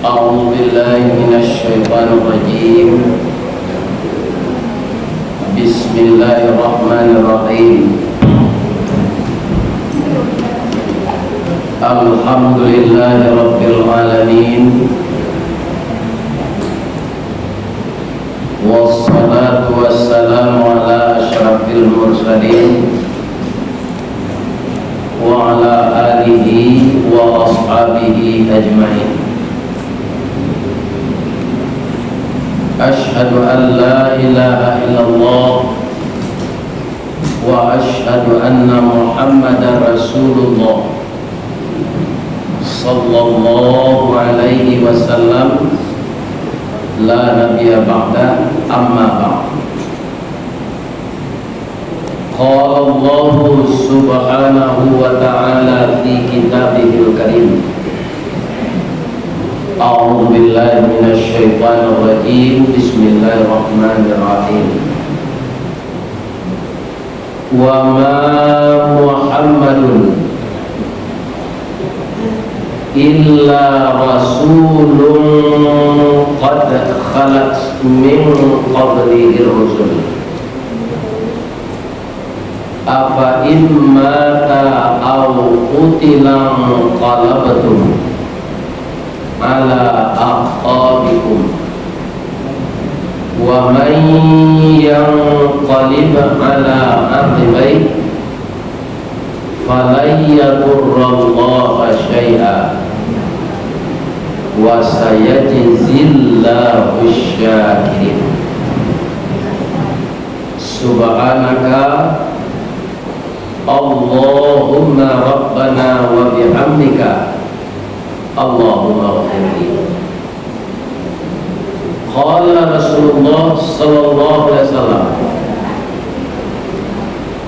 أعوذ بالله من الشيطان الرجيم. بسم الله الرحمن الرحيم. الحمد لله رب العالمين، والصلاة والسلام على أشرف المرسلين وعلى آله وأصحابه أجمعين. أشهد أن لا إله إلا الله وأشهد أن محمدا رسول الله صلى الله عليه وسلم لا نبي بعده أما بعد. قال الله سبحانه وتعالى في كتابه الكريم: أعوذ بالله من الشيطان الرجيم. بسم الله الرحمن الرحيم. وما محمد إلا رسول قد خلت من قبله الرسل أفإن مات أو قتل انقلبتم على أعقابكم ومن ينقلب على عقبيه فلن يضر الله شيئا وسيجزي الله الشاكرين. سبحانك اللهم ربنا وبحمدك اللهم اغفر لي. قال رسول الله صلى الله عليه وسلم: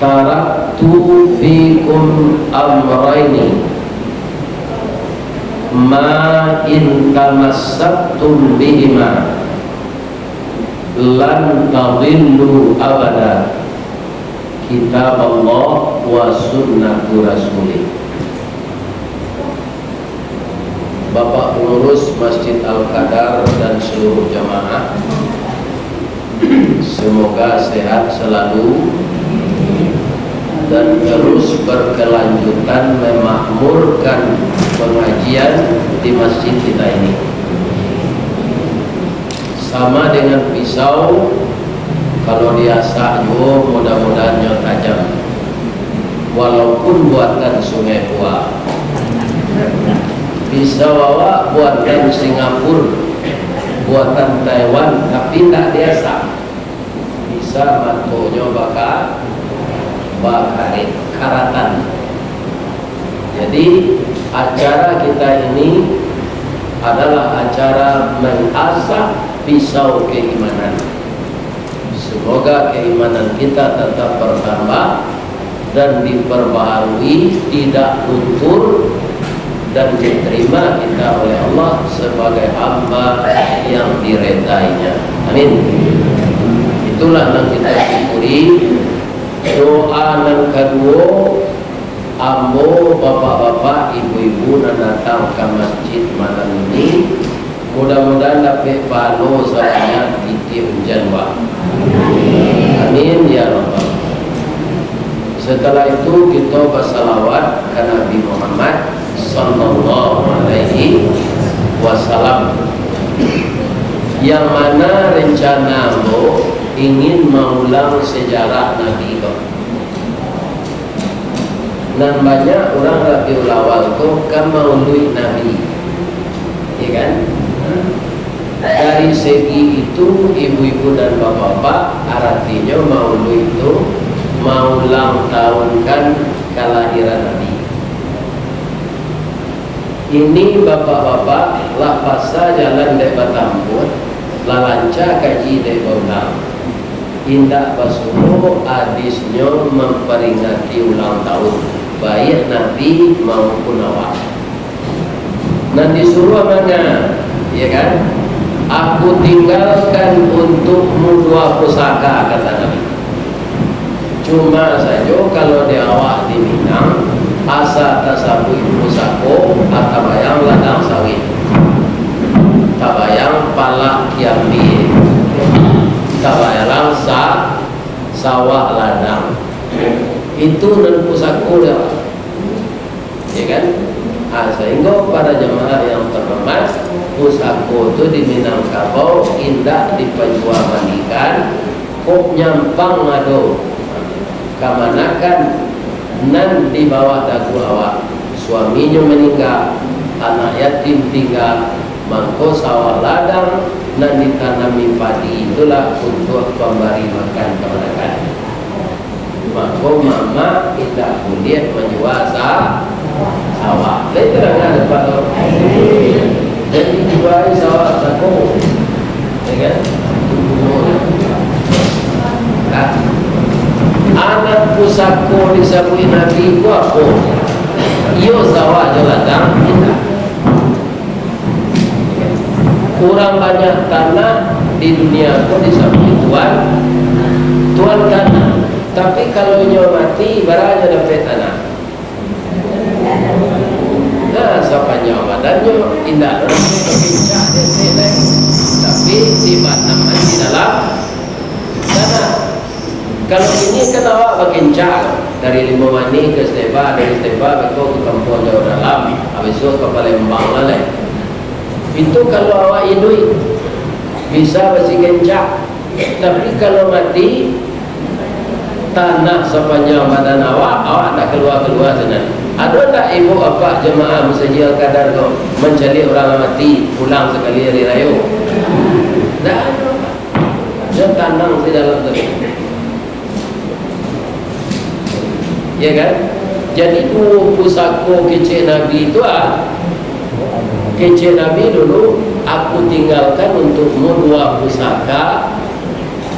taraktu fikum amrayni ma in tamassaktum bihima lan tadillu abada, kitab Allah wa sunnatu rasulih. Bapak pengurus Masjid Al-Qadar dan seluruh jamaah, semoga sehat selalu dan terus berkelanjutan memakmurkan pengajian di masjid kita ini. Sama dengan pisau, kalau diasah yo mudah-mudahan tajam, walaupun buatan Sungai Buah. Bisa bawa buatan Singapura, buatan Taiwan, tapi tak biasa. Bisa matonya bakarin karatan. Jadi acara kita ini adalah acara mengasah pisau keimanan. Semoga keimanan kita tetap bertambah dan diperbaharui, tidak luntur, dan diterima kita oleh Allah sebagai hamba yang diredainya. Amin. Itulah yang kita syukuri. Doa yang kedua, ambo bapak-bapak, ibu-ibu yang datang ke masjid malam ini, mudah-mudahan dapat pano saya titip hujan wa. Amin ya rabbal. Setelah itu kita bersalawat ke Nabi Muhammad sallallahu alaihi wasallam, yang mana rencana ambo ingin mengulang sejarah Nabi itu. Dan banyak orang Rabiul Awal itu kan maulid Nabi, ya kan? Dari segi itu ibu-ibu dan bapak-bapak, artinya maulid itu mengulang tahunkan kelahiran Nabi. Ini bapak-bapak lah pasal jalan dari Batampur, lah lancar kaji dari Baulang. Indah basuruh hadisnya memperingati ulang tahun baik Nabi maupun awak. Dan disuruh mana, ya kan? Aku tinggalkan untukmu dua pusaka, kata Nabi. Cuma saja kalau di awak di Minang, asa tasabui pusako atau bayang ladang sawit. para jemaah yang terhormat, pusako itu di Minangkabau indah diperjualbelikan, kok nyampang ngado kamanakan nan di bawah dagu awak, suaminya meninggal, anak yatim tinggal, mangko sawah ladang nan ditanami padi itulah untuk pemberi makan kamanakan. Maka mama tidak boleh menjual sawah. Lain terangkan dapat orang. Jadi dijual sawah sako, ya kan? Nah, anak pusako disabui Nabi ku apa? Iyo sawah jeladang tidak. Kurang banyak tanah di dunia ku disabui Tuan tanah. Tapi kalau nyawa mati, barangnya dapat tanah. Nah, siapa nyawa badannya indah orang berbincang tapi di Batam di dalam tanah. Kalau ini kan awak berbincang dari Limawani ke Steba, dari Steba ke kampung jauh dalam, habis itu ke Palembang lah. Itu kalau awak hidup bisa bersih kencang. Tapi kalau mati tanah sepanjang badan awak tak keluar sana. Ada tak ibu apa jemaah musajil kadar kau mencari orang mati pulang sekali hari raya? Tak ada. Dia tanam di dalam tu. Ya kan? Jadi dua pusako kecil Nabi itu kecil Nabi dulu aku tinggalkan untukmu dua pusaka.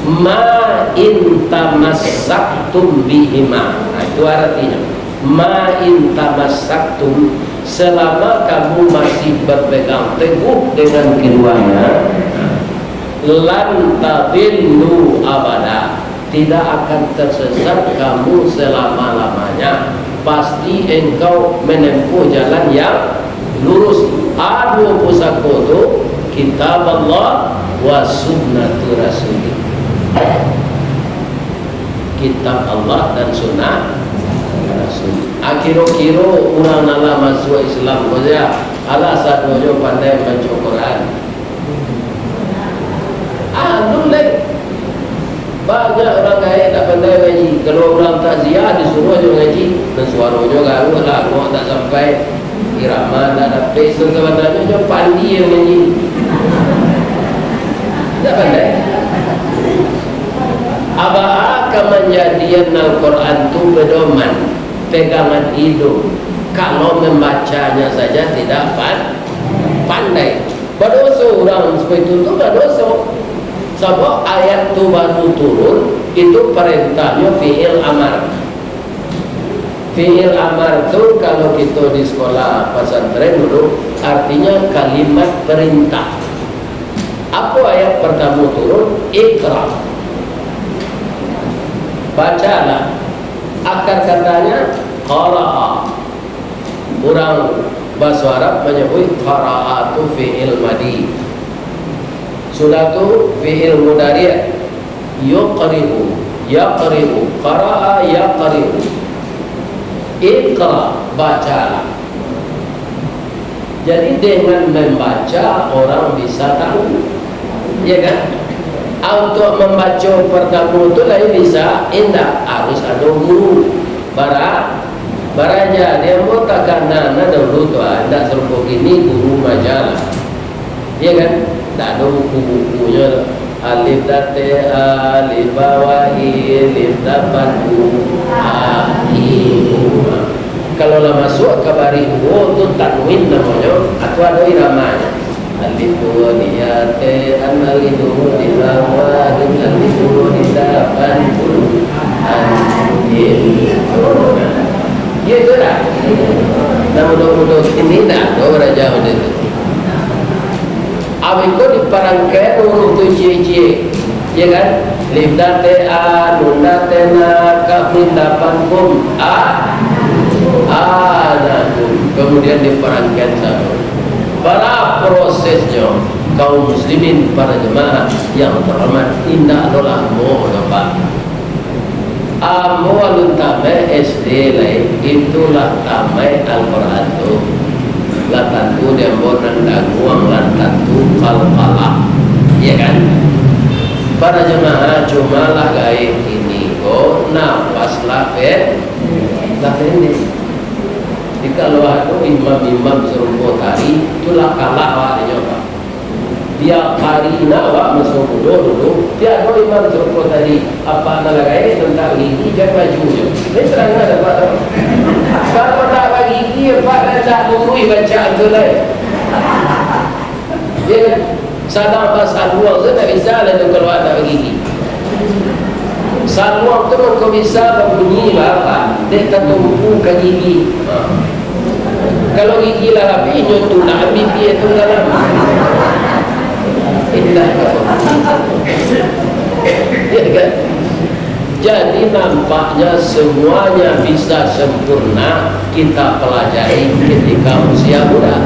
Ma in tamassaktum bihima. Nah, itu artinya ma in tamassaktum, selama kamu masih berpegang teguh dengan keduanya, lan tadillu abada, tidak akan tersesat kamu selama-lamanya. Pasti engkau menempuh jalan yang lurus. Adu pusako itu kitab Allah wa sunnatu rasulih, kitab Allah dan sunnah Rasul. Kira-kira orang nala masuk Islam saja, ala sadojo pandai baca Quran. Nulek banyak orang kaya tak pandai ngaji. Kalau orang takziah disuruh aja ngaji, dan suaranya garu lah, kau tak sampai irama, tak dapat. Sebenarnya dia pandi yang ngaji, tak pandai. Abah kemenjadian Al-Quran itu pedoman, pegangan hidup. Kalau membacanya saja tidak pandai. Berdosa orang seperti itu berdosa. Sebab ayat itu baru turun, itu perintahnya fi'il amar. Fi'il amar itu kalau kita di sekolah pesantren dulu artinya kalimat perintah. Apa ayat pertama turun? Iqra, bacalah. Akar katanya qara'a. Orang bahasa Arab menyebut qara'atu fi'il madi. Sudah tu fi'il mudari' yuqri'u, yaqri'u, qara'a yaqri'u. Iqra, bacalah. Jadi dengan membaca orang bisa tahu, ya kan? Untuk membaca pertama itu lain bisa, indah harus ada guru. Baraja dia mau takkan nana dulu tu ada serupa gini guru majalah, ya kan? Tak ada buku-bukunya. Alif date alif bawahi alif dapanku ahimu. Kalau lah masuk ke bari itu tanwin namanya atau ada iramanya. Alif dua niate alif dua di bawah alif dua di dapanku ahimu. Ya itu dah. Nah mudah-mudahan ini dah orang jauh itu. Abang ko di perangkai huruf tu cie-cie, ya kan? Lif date a, nun date na, kaf min dapan kum a, kemudian di perangkai satu. Para prosesnya kaum muslimin, para jemaah yang terhormat, indah adalah mo dapat. Mo alun tamai SD lain, itulah tamai Al-Quran tu. la tentu dia bonan daguang lan tentu kalkala, ya kan? Para jemaah cuma lah gaib ini kok nafas lah ini. Jika lo ada imam-imam serupa tari, itulah kalah awak dia nyoba. Dia karina awak masuk dulu, dia ada imam serupa tadi. Apa nak gaib tentang gigi jangan bajunya. Ini terang ada pak. Kalau tak bagi gigi, pak dah lurui baca tu lah. Dia sadar pasal luang tu tak bisa lah tu kalau ada gigi. Saluang tu kau bisa berbunyi apa? Dia tak tumpu ke gigi. Kalau gigi lah api, nyotu nak ambil dia tu dalam. Inilah ya kan? Jadi nampaknya semuanya bisa sempurna kita pelajari ketika usia muda.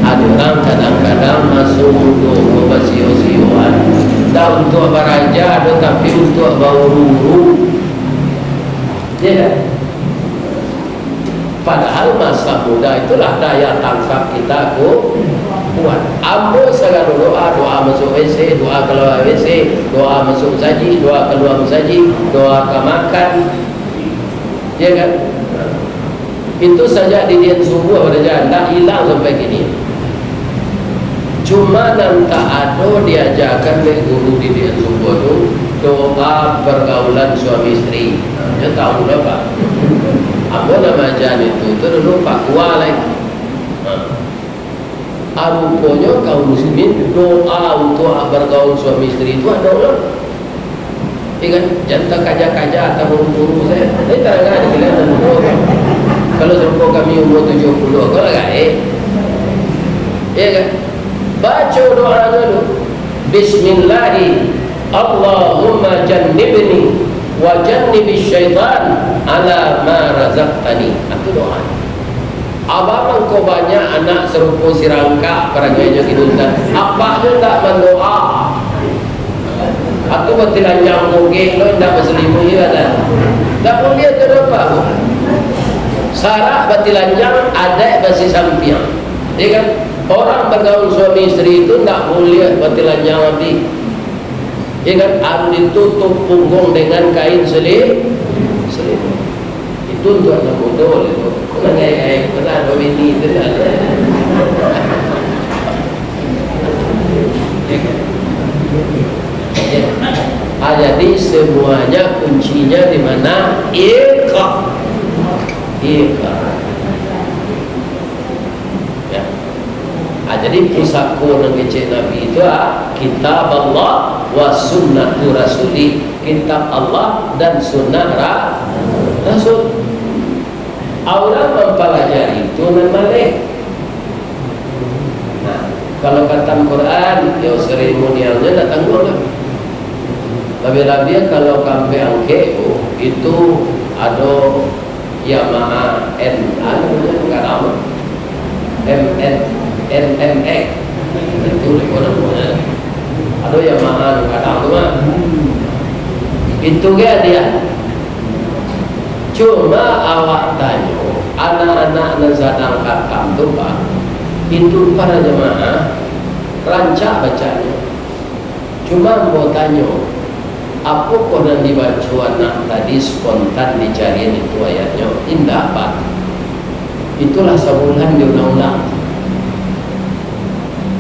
Ada orang kadang-kadang masuk untuk bersio-sioan, tak untuk beraja, tetapi untuk bau ruru. Ya kan? Padahal masa muda itulah daya tangkap kita kuat. Ambo segala doa masuk WC, doa keluar WC, doa masuk saji, doa keluar saji, doa ke makan. Ya kan? Itu saja di dian subuh pada jalan, tak hilang sampai kini. Cuma dan tak ada diajarkan oleh guru di dian subuh itu doa pergaulan suami istri. Dia tahu lah Pak. Apa nama ajaran itu dulu Pak Kuala. Rupanya kaum muslimin doa untuk bergaul suami istri itu ada orang. Ikan jantan kaja-kaja atau buru-buru saya. Ini tak ada kelihatan umur. Kalau serupa kami umur 70, kalau gaib. Ya kan? Baca doa dulu. Bismillahi Allahumma jannibni wa jannibish syaitan ala ma razaqtani. Itu doa. Abang kau banyak anak serupa si rangka perangainya kidulkan. Apaknya tak mendoa? Aku betilan yang mungkin lo tidak berselimut ada. Tak boleh terdapat. Syarat betilan yang ada basi sampiang. Ya kan? Orang bergaul suami istri itu tak boleh betilan yang nanti. Ya kan? Harus ditutup punggung dengan kain selimut. Itu untuk anak bodoh itu. Kena gaya-gaya, kena ada bini itu tak ada. Jadi semuanya kuncinya di mana? Iqra. Ya. Jadi pusako ng kecil Nabi itu kitab Allah wa sunnatu rasuli. Kitab Allah dan sunnah Rasul. Orang mempelajari itu memang kalau kata Quran, ya seremonialnya tak tanggung lah. Lebih-lebih kalau kampe angke itu ada Yamaha enggak tahu NMX itu orang ada Yamaha enggak tahu mah itu dia. Cuma awak tanya anak-anak yang sedang khatam tu Pak, itu para jemaah rancak bacanya. Cuma mau tanya, apa konon dibaca anak tadi spontan dicariin itu ayatnya? Indah Pak. Itulah sebulan diulang-ulang.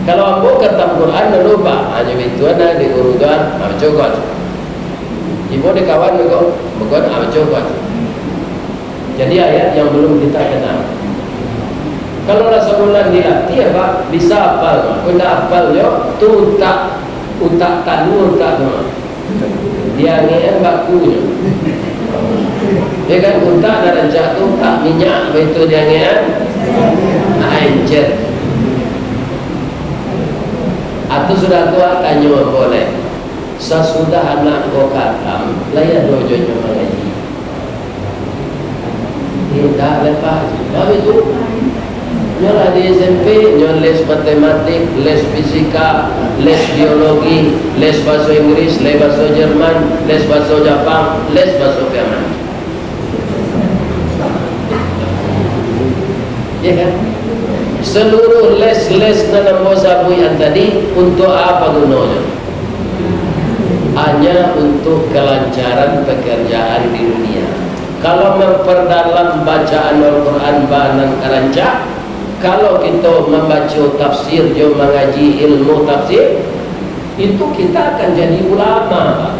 Kalau aku kata Quran dulu Pak, hanya itu ada di urutan, coba. Ibu di kawan juga, bukan coba. Jadi ayat yang belum kita kenal. Kalau sebulan dilatih Pak, bisa hafal. Kalau hafal yo, tu utak tanur tak no. Dia ngean bakunya. Dia kan utak dan jatuh tak minyak, begitu dia ngean. Anjir. Atau sudah tua tanya boleh. Sesudah anak kau khatam, layak dojonya mengaji. Tidak lepas. Tapi itu nyolah di SMP, nyol les matematik, les fisika, les biologi, les bahasa Inggris, les bahasa Jerman, les bahasa Jepang, les bahasa Vietnam. Ya kan? seluruh les-les nanam sabuian tadi untuk apa gunanya? Hanya untuk kelancaran pekerjaan di dunia. Kalau memperdalam bacaan Al-Quran bahan karancak, kalau kita membaca tafsir, jom mengaji ilmu tafsir, itu kita akan jadi ulama.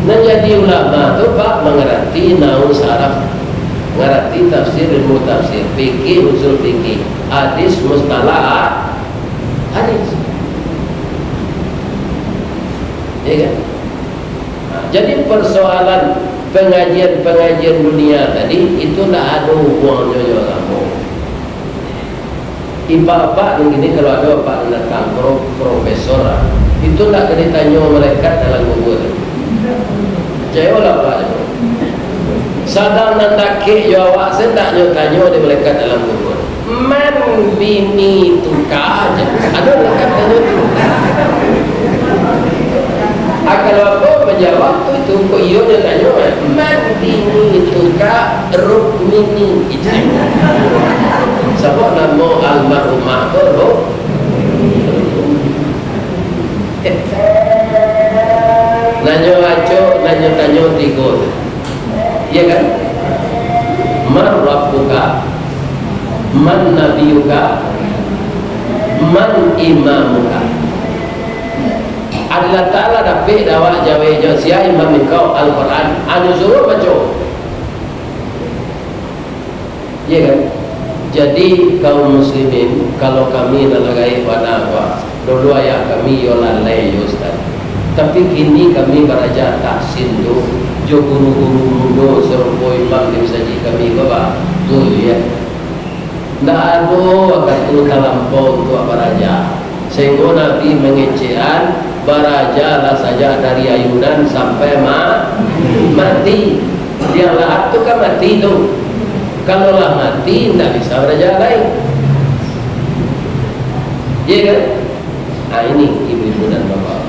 Nah, jadi ulama tu Pak mengerti nahu saraf, mengerti tafsir, ilmu tafsir, fikih, usul fikih, hadis, mustalah hadis. Ya kan? Nah, jadi persoalan pengajian-pengajian dunia tadi itu tidak ada hubungannya dengan kamu. Ipa-apa begini, kalau ada apa datang profesor itu tidak kena ditanya malaikat dalam kubur. Jauhlah Pak. Sadang nanti jawab saya tak tanya di malaikat dalam kubur. Man bini tukar aja. Ada malaikat tanya tukar. Kalau apa menjawab itu kok iyo dia tanya man bini tukar rukmini itu. Sebab nama almarhumah tu roh. Nanya aco, nanya tanya tiga. Ya kan? Man rabbuka, man nabiyuka, man imamuka. Allah Ta'ala dapat dawak jawab siapa imam engkau Al-Quran. Anu suruh baca. Ya kan? Jadi kaum muslimin, kalau kami nalagai pada apa, dulu ayah kami yolalai Ustaz. Tapi kini kami beraja tahsin tu, jo guru-guru muda serupa imam di masjid kami bawa tu ya. Ndak ada waktu talampau untuk beraja. Sehingga Nabi mengecehan beraja lah saja dari ayunan sampai mati. Yang lahat tu kan mati tu. Kalau lah mati, tidak bisa beraja lain. Ya kan? Nah ini ibu-ibu dan bapak.